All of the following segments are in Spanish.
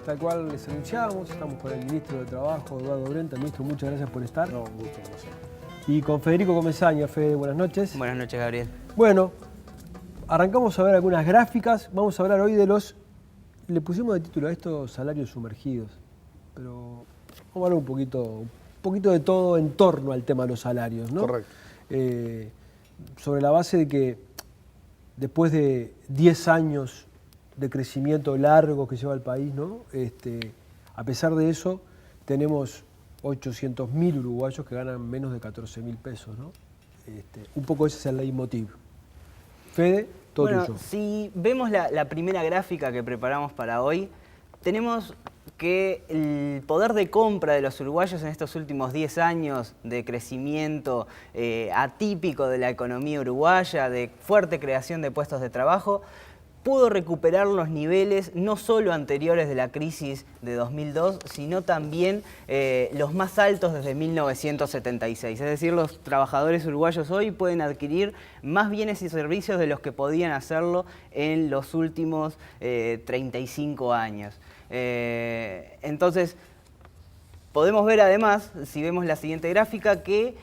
tal cual les anunciábamos, estamos con el ministro de Trabajo, Eduardo Brenta. Ministro, muchas gracias por estar. No, un gusto, gracias. Y con Federico Comesaña. Fede, buenas noches. Buenas noches, Gabriel. Bueno, arrancamos a ver algunas gráficas. Vamos a hablar hoy de los, le pusimos de título a esto, salarios sumergidos. Pero vamos a hablar un poquito de todo en torno al tema de los salarios, ¿no? Correcto. Sobre la base de que después de 10 años de crecimiento largo que lleva el país, ¿no? A pesar de eso, tenemos 800.000 uruguayos que ganan menos de 14.000 pesos, ¿no? Un poco ese es el leitmotiv. Fede, todo tuyo. Si vemos la primera gráfica que preparamos para hoy, tenemos que el poder de compra de los uruguayos en estos últimos 10 años de crecimiento atípico de la economía uruguaya, de fuerte creación de puestos de trabajo, pudo recuperar los niveles no solo anteriores de la crisis de 2002, sino también los más altos desde 1976. Es decir, los trabajadores uruguayos hoy pueden adquirir más bienes y servicios de los que podían hacerlo en los últimos 35 años. Entonces, podemos ver además, si vemos la siguiente gráfica, que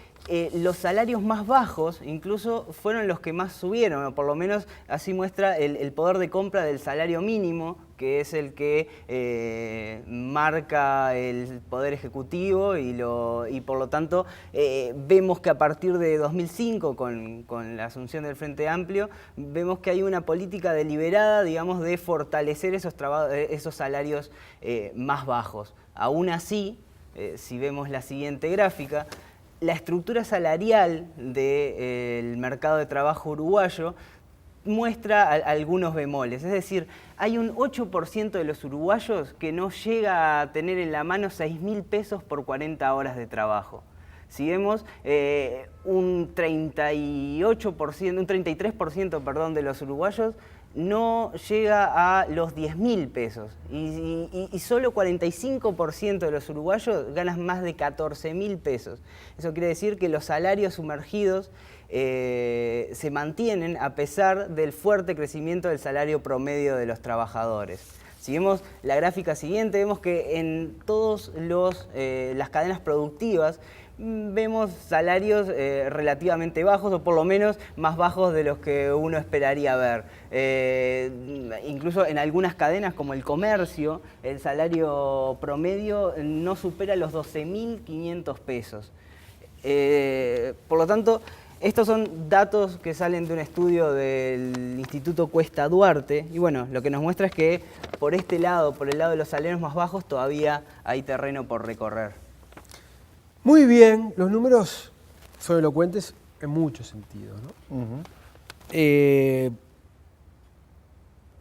los salarios más bajos incluso fueron los que más subieron, o por lo menos así muestra el poder de compra del salario mínimo, que es el que marca el Poder Ejecutivo y por lo tanto vemos que a partir de 2005, con la asunción del Frente Amplio, vemos que hay una política deliberada, digamos, de fortalecer esos salarios más bajos. Aún así, si vemos la siguiente gráfica, la estructura salarial del mercado de trabajo uruguayo muestra algunos bemoles. Es decir, hay un 8% de los uruguayos que no llega a tener en la mano 6.000 pesos por 40 horas de trabajo. Si vemos un 33%, perdón, de los uruguayos no llega a los 10.000 pesos y solo 45% de los uruguayos ganan más de 14.000 pesos. Eso quiere decir que los salarios sumergidos se mantienen a pesar del fuerte crecimiento del salario promedio de los trabajadores. Si vemos la gráfica siguiente, vemos que en todas las cadenas productivas vemos salarios relativamente bajos, o por lo menos más bajos de los que uno esperaría ver. Incluso en algunas cadenas como el comercio, el salario promedio no supera los 12.500 pesos. Por lo tanto, estos son datos que salen de un estudio del Instituto Cuesta Duarte, y bueno, lo que nos muestra es que por este lado, por el lado de los salarios más bajos, todavía hay terreno por recorrer. Muy bien, los números son elocuentes en muchos sentidos, ¿no?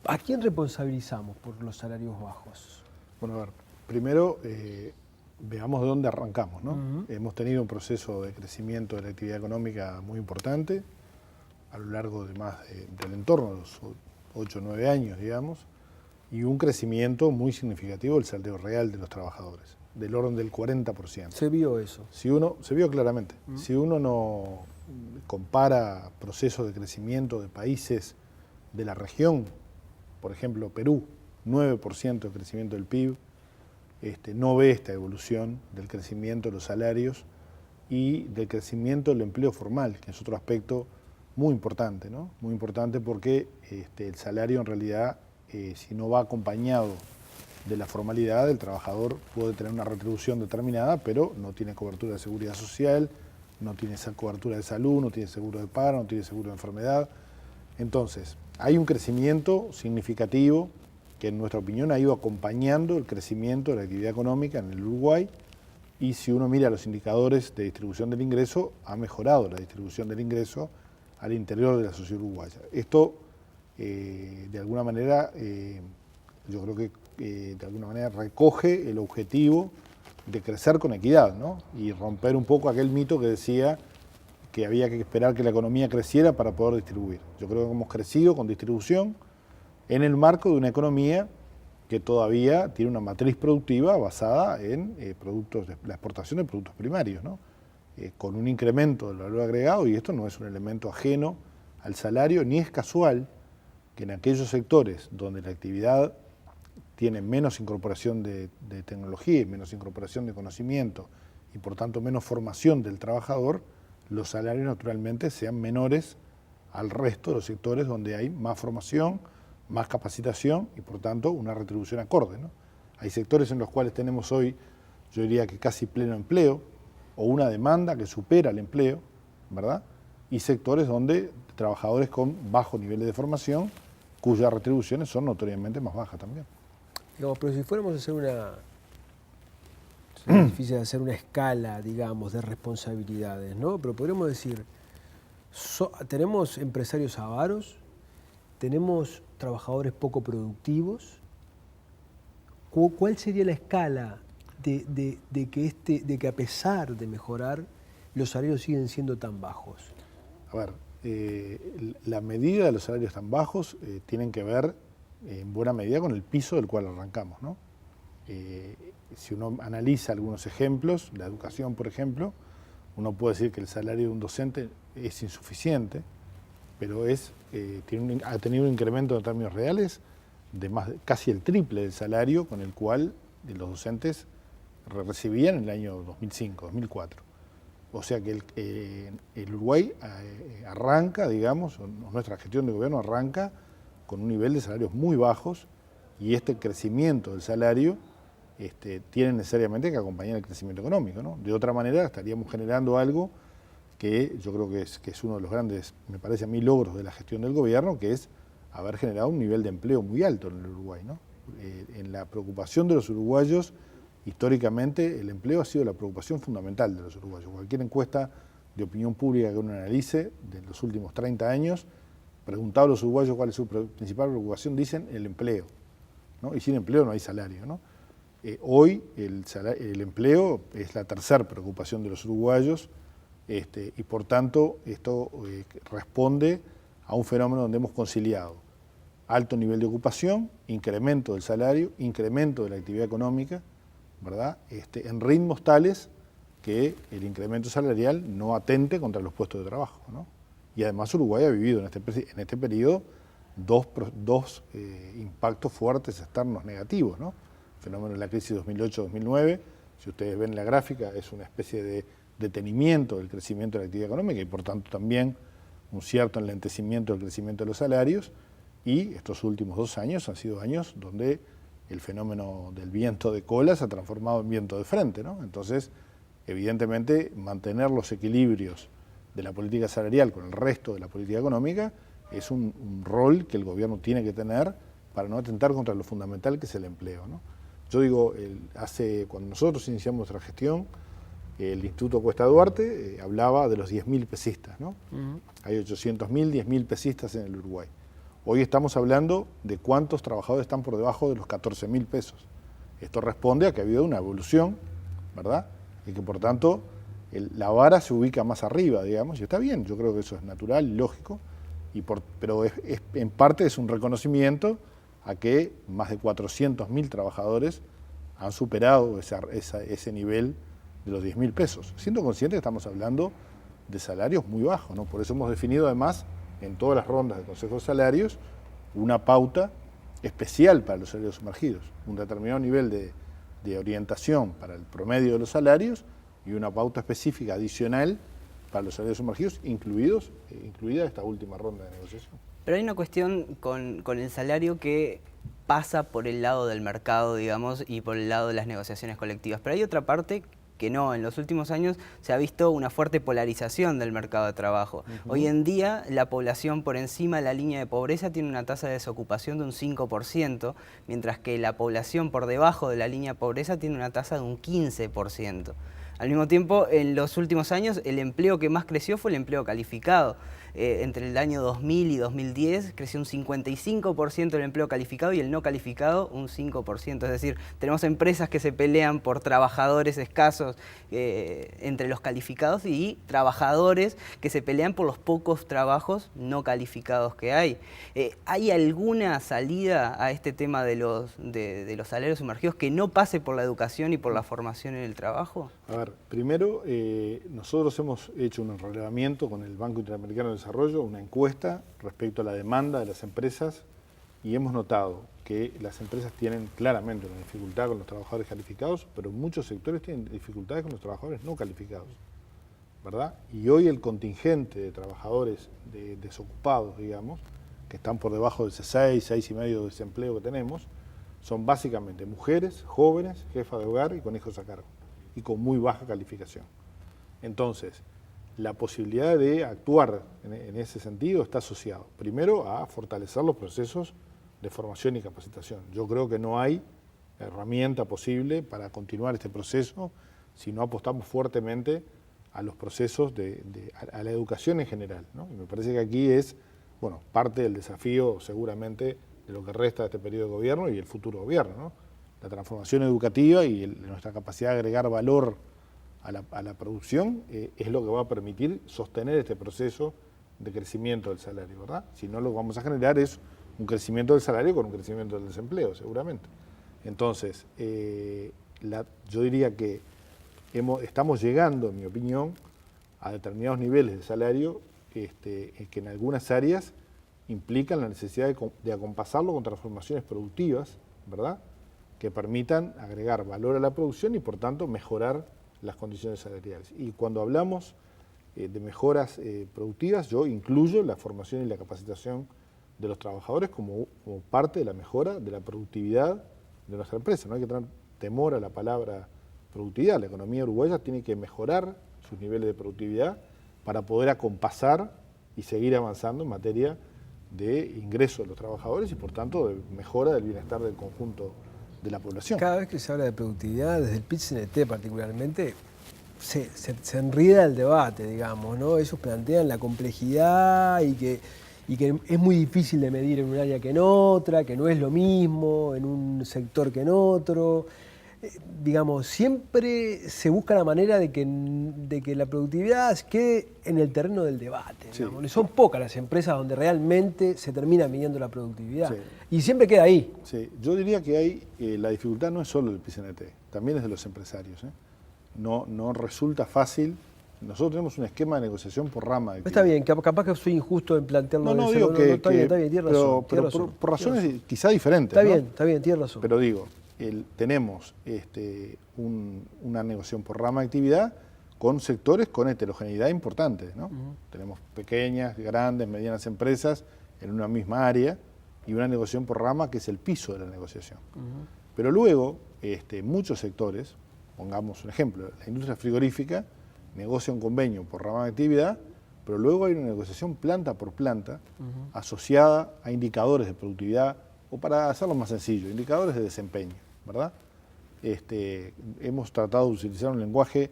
¿A quién responsabilizamos por los salarios bajos? Bueno, a ver, primero veamos de dónde arrancamos, ¿no? Hemos tenido un proceso de crecimiento de la actividad económica muy importante a lo largo de del entorno de los 8 o 9 años, digamos, y un crecimiento muy significativo del salario real de los trabajadores, del orden del 40%. ¿Se vio eso? Se vio claramente. Si uno no compara procesos de crecimiento de países de la región, por ejemplo, Perú, 9% de crecimiento del PIB, no ve esta evolución del crecimiento de los salarios y del crecimiento del empleo formal, que es otro aspecto muy importante, ¿no? Muy importante porque el salario en realidad, si no va acompañado de la formalidad, el trabajador puede tener una retribución determinada, pero no tiene cobertura de seguridad social, no tiene esa cobertura de salud, no tiene seguro de paro, no tiene seguro de enfermedad. Entonces, hay un crecimiento significativo que en nuestra opinión ha ido acompañando el crecimiento de la actividad económica en el Uruguay, y si uno mira los indicadores de distribución del ingreso, ha mejorado la distribución del ingreso al interior de la sociedad uruguaya. Esto, de alguna manera, yo creo que de alguna manera recoge el objetivo de crecer con equidad, ¿no? Y romper un poco aquel mito que decía que había que esperar que la economía creciera para poder distribuir. Yo creo que hemos crecido con distribución en el marco de una economía que todavía tiene una matriz productiva basada en la exportación de productos primarios, ¿no? Con un incremento del valor agregado, y esto no es un elemento ajeno al salario, ni es casual que en aquellos sectores donde la actividad tiene menos incorporación de tecnología y menos incorporación de conocimiento y por tanto menos formación del trabajador, los salarios naturalmente sean menores al resto de los sectores donde hay más formación, más capacitación y por tanto una retribución acorde, ¿no? Hay sectores en los cuales tenemos hoy, yo diría que casi pleno empleo, o una demanda que supera el empleo, ¿verdad? Y sectores donde trabajadores con bajos niveles de formación, cuyas retribuciones son notoriamente más bajas también. Digamos, pero si fuéramos a hacer es difícil hacer una escala, digamos, de responsabilidades, ¿no? Pero podríamos decir, tenemos empresarios avaros, tenemos trabajadores poco productivos. ¿Cuál sería la escala de que a pesar de mejorar, los salarios siguen siendo tan bajos? A ver, la medida de los salarios tan bajos tienen que ver en buena medida con el piso del cual arrancamos, ¿no? Si uno analiza algunos ejemplos, la educación, por ejemplo, uno puede decir que el salario de un docente es insuficiente, pero ha tenido un incremento en términos reales de casi el triple del salario con el cual los docentes recibían en el año 2005, 2004. O sea que el Uruguay arranca, digamos, nuestra gestión de gobierno arranca con un nivel de salarios muy bajos y este crecimiento del salario tiene necesariamente que acompañar el crecimiento económico, ¿no? De otra manera estaríamos generando algo que yo creo que es uno de los grandes, me parece a mí, logros de la gestión del gobierno, que es haber generado un nivel de empleo muy alto en el Uruguay, ¿no? En la preocupación de los uruguayos, históricamente el empleo ha sido la preocupación fundamental de los uruguayos. Cualquier encuesta de opinión pública que uno analice de los últimos 30 años, preguntado a los uruguayos cuál es su principal preocupación, dicen el empleo, ¿no? Y sin empleo no hay salario, ¿no? Hoy el empleo es la tercera preocupación de los uruguayos y por tanto esto responde a un fenómeno donde hemos conciliado alto nivel de ocupación, incremento del salario, incremento de la actividad económica, ¿verdad? En ritmos tales que el incremento salarial no atente contra los puestos de trabajo, ¿no? Y además Uruguay ha vivido en este periodo dos impactos fuertes externos negativos, ¿no? El fenómeno de la crisis 2008-2009, si ustedes ven la gráfica, es una especie de detenimiento del crecimiento de la actividad económica y por tanto también un cierto enlentecimiento del crecimiento de los salarios, y estos últimos 2 años han sido años donde el fenómeno del viento de cola se ha transformado en viento de frente, ¿no? Entonces, evidentemente, mantener los equilibrios de la política salarial con el resto de la política económica es un rol que el gobierno tiene que tener para no atentar contra lo fundamental que es el empleo, ¿no? Yo digo, cuando nosotros iniciamos nuestra gestión, el Instituto Cuesta Duarte hablaba de los 10.000 pesistas, ¿no? Hay 800.000, 10.000 pesistas en el Uruguay. Hoy estamos hablando de cuántos trabajadores están por debajo de los 14.000 pesos. Esto responde a que ha habido una evolución, ¿verdad? Y que por tanto la vara se ubica más arriba, digamos, y está bien, yo creo que eso es natural y lógico, pero en parte es un reconocimiento a que más de 400.000 trabajadores han superado ese nivel de los 10.000 pesos. Siendo conscientes que estamos hablando de salarios muy bajos, ¿no? Por eso hemos definido además en todas las rondas de consejos de salarios una pauta especial para los salarios sumergidos, un determinado nivel de orientación para el promedio de los salarios y una pauta específica adicional para los salarios sumergidos, incluida esta última ronda de negociación. Pero hay una cuestión con el salario que pasa por el lado del mercado, digamos, y por el lado de las negociaciones colectivas. Pero hay otra parte que no, en los últimos años se ha visto una fuerte polarización del mercado de trabajo. Hoy en día la población por encima de la línea de pobreza tiene una tasa de desocupación de un 5%, mientras que la población por debajo de la línea de pobreza tiene una tasa de un 15%. Al mismo tiempo, en los últimos años, el empleo que más creció fue el empleo calificado. Entre el año 2000 y 2010 creció un 55% el empleo calificado y el no calificado un 5%. Es decir, tenemos empresas que se pelean por trabajadores escasos entre los calificados y trabajadores que se pelean por los pocos trabajos no calificados que hay. ¿Hay alguna salida a este tema de los salarios sumergidos que no pase por la educación y por la formación en el trabajo? A ver, primero, nosotros hemos hecho un relevamiento con el Banco Interamericano de Desarrollo, una encuesta respecto a la demanda de las empresas y hemos notado que las empresas tienen claramente una dificultad con los trabajadores calificados, pero muchos sectores tienen dificultades con los trabajadores no calificados, ¿verdad? Y hoy el contingente de trabajadores desocupados, digamos, que están por debajo del 6,5% de desempleo que tenemos, son básicamente mujeres, jóvenes, jefas de hogar y con hijos a cargo, y con muy baja calificación. Entonces, la posibilidad de actuar en ese sentido está asociado, primero, a fortalecer los procesos de formación y capacitación. Yo creo que no hay herramienta posible para continuar este proceso si no apostamos fuertemente a los procesos a la educación en general, ¿no? Y me parece que aquí es, bueno, parte del desafío seguramente de lo que resta de este periodo de gobierno y el futuro gobierno, ¿no? La transformación educativa y nuestra capacidad de agregar valor a la producción es lo que va a permitir sostener este proceso de crecimiento del salario, ¿verdad? Si no, lo que vamos a generar es un crecimiento del salario con un crecimiento del desempleo, seguramente. Entonces, yo diría que estamos llegando, en mi opinión, a determinados niveles de salario que en algunas áreas implican la necesidad de acompasarlo con transformaciones productivas, ¿verdad?, que permitan agregar valor a la producción y, por tanto, mejorar las condiciones salariales. Y cuando hablamos de mejoras productivas, yo incluyo la formación y la capacitación de los trabajadores como parte de la mejora de la productividad de nuestra empresa. No hay que tener temor a la palabra productividad. La economía uruguaya tiene que mejorar sus niveles de productividad para poder acompasar y seguir avanzando en materia de ingreso de los trabajadores y, por tanto, de mejora del bienestar del conjunto de la población. Cada vez que se habla de productividad, desde el PIT-CNT particularmente, se enreda el debate, digamos, ¿no? Ellos plantean la complejidad y que es muy difícil de medir en un área que en otra, que no es lo mismo en un sector que en otro. Digamos, siempre se busca la manera de que la productividad quede en el terreno del debate. Sí. Son pocas las empresas donde realmente se termina midiendo la productividad. Sí. Y siempre queda ahí. Sí, yo diría que la dificultad no es solo del PIT-CNT, también es de los empresarios, ¿eh? No resulta fácil. Nosotros tenemos un esquema de negociación por rama. Está bien, capaz que soy injusto en plantearlo. No, digo que... Está bien, tiene razón. Pero por razones quizá diferentes. Está bien, tiene razón. Pero digo, tenemos una negociación por rama de actividad con sectores con heterogeneidad importante, ¿no? Tenemos pequeñas, grandes, medianas empresas en una misma área y una negociación por rama que es el piso de la negociación. Pero luego, muchos sectores, pongamos un ejemplo, la industria frigorífica negocia un convenio por rama de actividad, pero luego hay una negociación planta por planta asociada a indicadores de productividad, o para hacerlo más sencillo, indicadores de desempeño, ¿verdad? Hemos tratado de utilizar un lenguaje,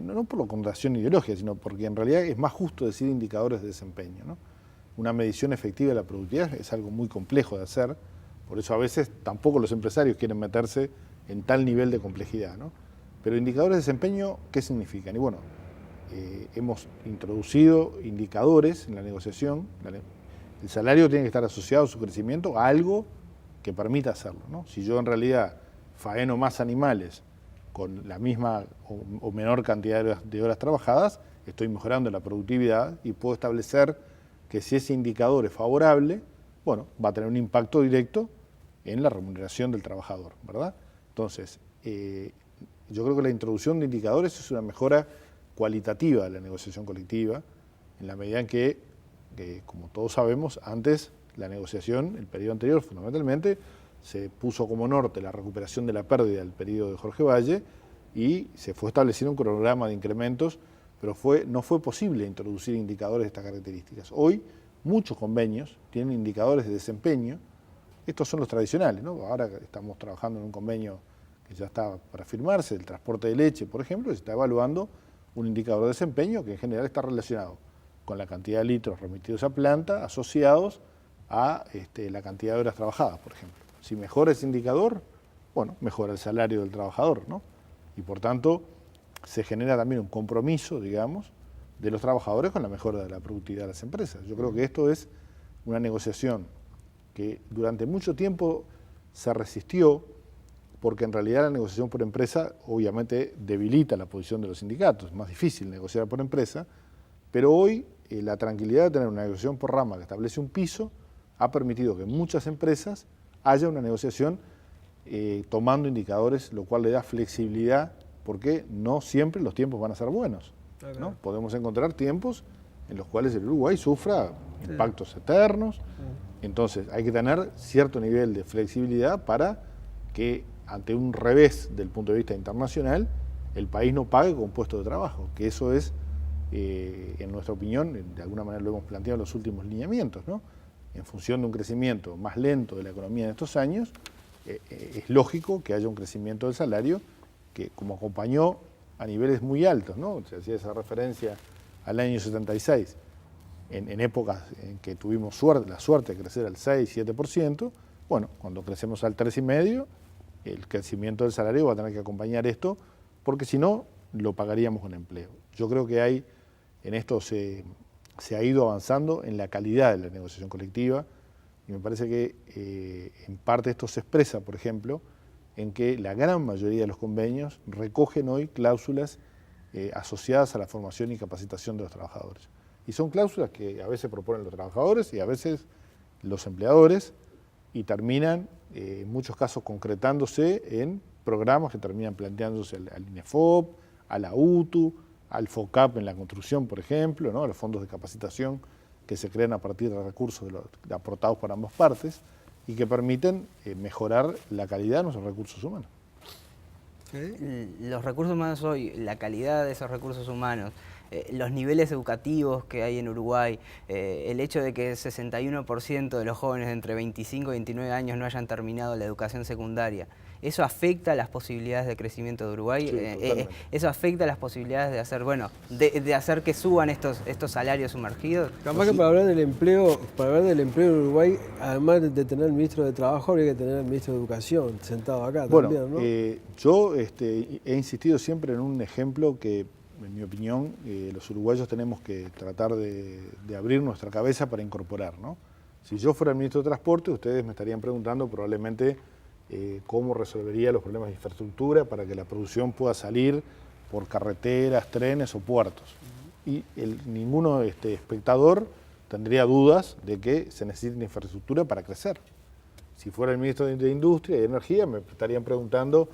no por la connotación ideológica, sino porque en realidad es más justo decir indicadores de desempeño, ¿no? Una medición efectiva de la productividad es algo muy complejo de hacer, por eso a veces tampoco los empresarios quieren meterse en tal nivel de complejidad, ¿no? Pero indicadores de desempeño, ¿qué significan? Y bueno, hemos introducido indicadores en la negociación. El salario tiene que estar asociado a su crecimiento a algo que permita hacerlo, ¿no? Si yo en realidad faeno más animales con la misma o menor cantidad de horas trabajadas, estoy mejorando la productividad y puedo establecer que si ese indicador es favorable, bueno, va a tener un impacto directo en la remuneración del trabajador, ¿verdad? Entonces, yo creo que la introducción de indicadores es una mejora cualitativa de la negociación colectiva, en la medida en que, como todos sabemos, antes la negociación, el periodo anterior fundamentalmente, se puso como norte la recuperación de la pérdida del periodo de Jorge Valle y se fue estableciendo un cronograma de incrementos, pero no fue posible introducir indicadores de estas características. Hoy muchos convenios tienen indicadores de desempeño, estos son los tradicionales, ¿no? Ahora estamos trabajando en un convenio que ya está para firmarse, el transporte de leche, por ejemplo, se está evaluando un indicador de desempeño que en general está relacionado con la cantidad de litros remitidos a planta asociados a la cantidad de horas trabajadas, por ejemplo. Si mejora ese indicador, bueno, mejora el salario del trabajador, ¿no? Y por tanto, se genera también un compromiso, digamos, de los trabajadores con la mejora de la productividad de las empresas. Yo creo que esto es una negociación que durante mucho tiempo se resistió, porque en realidad la negociación por empresa obviamente debilita la posición de los sindicatos, es más difícil negociar por empresa, pero hoy la tranquilidad de tener una negociación por rama que establece un piso ha permitido que en muchas empresas haya una negociación tomando indicadores, lo cual le da flexibilidad, porque no siempre los tiempos van a ser buenos, ¿no? Podemos encontrar tiempos en los cuales el Uruguay sufra impactos eternos. Entonces hay que tener cierto nivel de flexibilidad para que ante un revés del punto de vista internacional el país no pague con puestos de trabajo, que eso es, en nuestra opinión, de alguna manera lo hemos planteado en los últimos lineamientos, ¿no? En función de un crecimiento más lento de la economía en estos años, es lógico que haya un crecimiento del salario que, como acompañó a niveles muy altos, ¿no? Se hacía esa referencia al año 76, en épocas en que tuvimos la suerte de crecer al 6-7%, bueno, cuando crecemos al 3,5%, el crecimiento del salario va a tener que acompañar esto, porque si no, lo pagaríamos con empleo. Yo creo que en esto se ha ido avanzando en la calidad de la negociación colectiva, y me parece que en parte esto se expresa, por ejemplo, en que la gran mayoría de los convenios recogen hoy cláusulas asociadas a la formación y capacitación de los trabajadores. Y son cláusulas que a veces proponen los trabajadores y a veces los empleadores, y terminan en muchos casos concretándose en programas que terminan planteándose al INEFOP, a la UTU, al FOCAP en la construcción, por ejemplo, ¿no? A los fondos de capacitación que se crean a partir de recursos aportados por ambas partes y que permiten mejorar la calidad de nuestros recursos humanos. Los recursos humanos hoy, la calidad de esos recursos humanos, los niveles educativos que hay en Uruguay, el hecho de que el 61% de los jóvenes de entre 25 y 29 años no hayan terminado la educación secundaria, ¿eso afecta las posibilidades de crecimiento de Uruguay? Sí, ¿Eso afecta las posibilidades de hacer, de hacer que suban estos salarios sumergidos? Capaz que para hablar del empleo en Uruguay, además de tener el ministro de Trabajo, habría que tener el ministro de Educación sentado acá también, ¿no? Yo he insistido siempre en un ejemplo que, en mi opinión, los uruguayos tenemos que tratar de abrir nuestra cabeza para incorporar, ¿no? Si yo fuera el ministro de Transporte, ustedes me estarían preguntando probablemente cómo resolvería los problemas de infraestructura para que la producción pueda salir por carreteras, trenes o puertos. Y ninguno espectador tendría dudas de que se necesita infraestructura para crecer. Si fuera el ministro de Industria y Energía, me estarían preguntando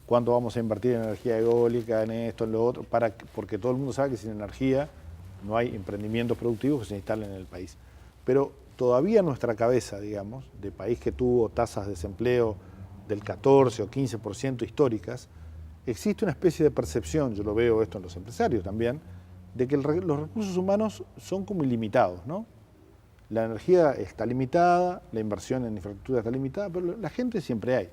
cuánto vamos a invertir en energía eólica, en esto, en lo otro, porque todo el mundo sabe que sin energía no hay emprendimientos productivos que se instalen en el país. Pero todavía nuestra cabeza, digamos, de país que tuvo tasas de desempleo del 14 o 15% históricas, existe una especie de percepción, yo lo veo esto en los empresarios también, de que los recursos humanos son como ilimitados, ¿no? La energía está limitada, la inversión en infraestructura está limitada, pero la gente siempre hay.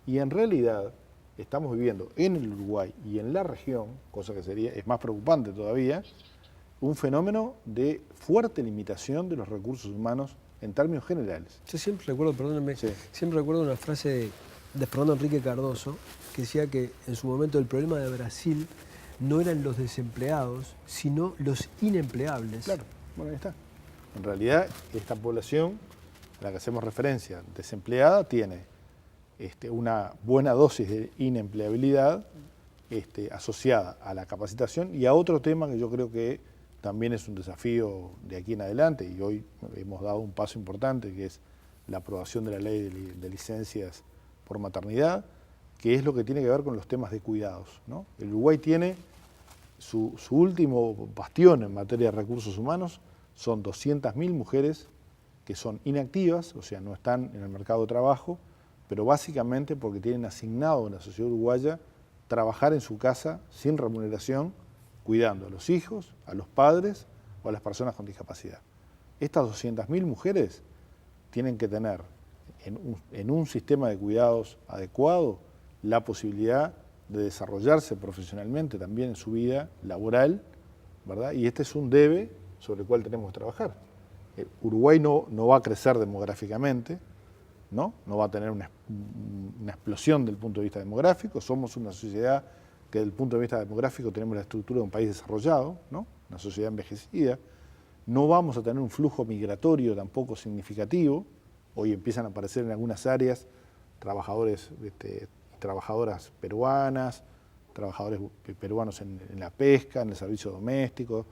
Y en realidad estamos viviendo en el Uruguay y en la región, cosa que es más preocupante todavía, un fenómeno de fuerte limitación de los recursos humanos en términos generales. Yo siempre recuerdo, perdónenme, siempre recuerdo una frase de Fernando Enrique Cardoso que decía que en su momento el problema de Brasil no eran los desempleados, sino los inempleables. Claro, bueno, ahí está. En realidad, esta población a la que hacemos referencia, desempleada, tiene una buena dosis de inempleabilidad asociada a la capacitación y a otro tema que yo creo que también es un desafío de aquí en adelante, y hoy hemos dado un paso importante, que es la aprobación de la ley de licencias por maternidad, que es lo que tiene que ver con los temas de cuidados, ¿no? El Uruguay tiene su último bastión en materia de recursos humanos, son 200.000 mujeres que son inactivas, o sea, no están en el mercado de trabajo, pero básicamente porque tienen asignado en la sociedad uruguaya trabajar en su casa sin remuneración, cuidando a los hijos, a los padres o a las personas con discapacidad. Estas 200.000 mujeres tienen que tener en un sistema de cuidados adecuado la posibilidad de desarrollarse profesionalmente también en su vida laboral, ¿verdad? Y este es un debe sobre el cual tenemos que trabajar. Uruguay no va a crecer demográficamente, no va a tener una explosión del punto de vista demográfico, somos una sociedad que desde el punto de vista demográfico tenemos la estructura de un país desarrollado, ¿no? Una sociedad envejecida, no vamos a tener un flujo migratorio tampoco significativo, hoy empiezan a aparecer en algunas áreas trabajadoras peruanas, trabajadores peruanos en la pesca, en el servicio doméstico,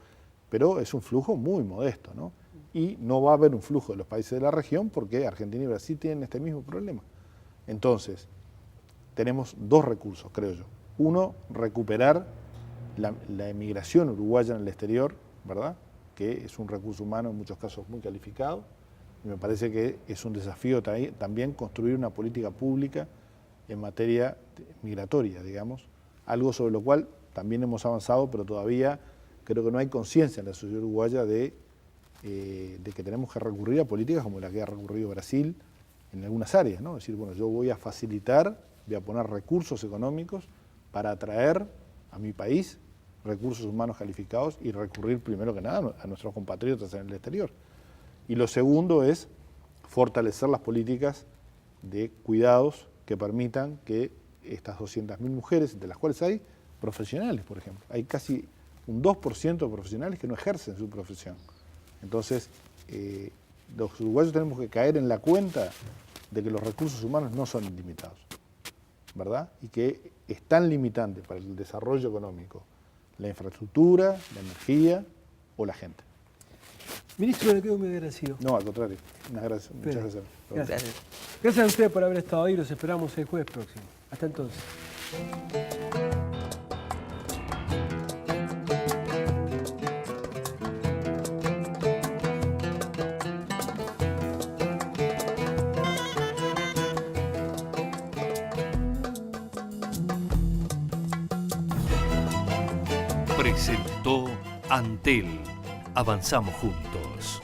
pero es un flujo muy modesto, ¿no? y no va a haber un flujo de los países de la región porque Argentina y Brasil tienen este mismo problema. Entonces, tenemos dos recursos, creo yo. Uno, recuperar la emigración uruguaya en el exterior, ¿verdad? Que es un recurso humano en muchos casos muy calificado. Y me parece que es un desafío también construir una política pública en materia migratoria, digamos, algo sobre lo cual también hemos avanzado, pero todavía creo que no hay conciencia en la sociedad uruguaya de que tenemos que recurrir a políticas como la que ha recurrido Brasil en algunas áreas, ¿no? Es decir, bueno, yo voy a facilitar, voy a poner recursos económicos para atraer a mi país recursos humanos calificados y recurrir primero que nada a nuestros compatriotas en el exterior. Y lo segundo es fortalecer las políticas de cuidados que permitan que estas 200.000 mujeres, de las cuales hay profesionales, por ejemplo, hay casi un 2% de profesionales que no ejercen su profesión. Entonces, los uruguayos tenemos que caer en la cuenta de que los recursos humanos no son ilimitados, ¿verdad? Y que están limitantes para el desarrollo económico la infraestructura, la energía o la gente. Ministro, le quedo muy agradecido. No, al contrario. Muchas gracias. Gracias. Gracias a ustedes por haber estado ahí. Los esperamos el jueves próximo. Hasta entonces. Presentó Antel. Avanzamos juntos.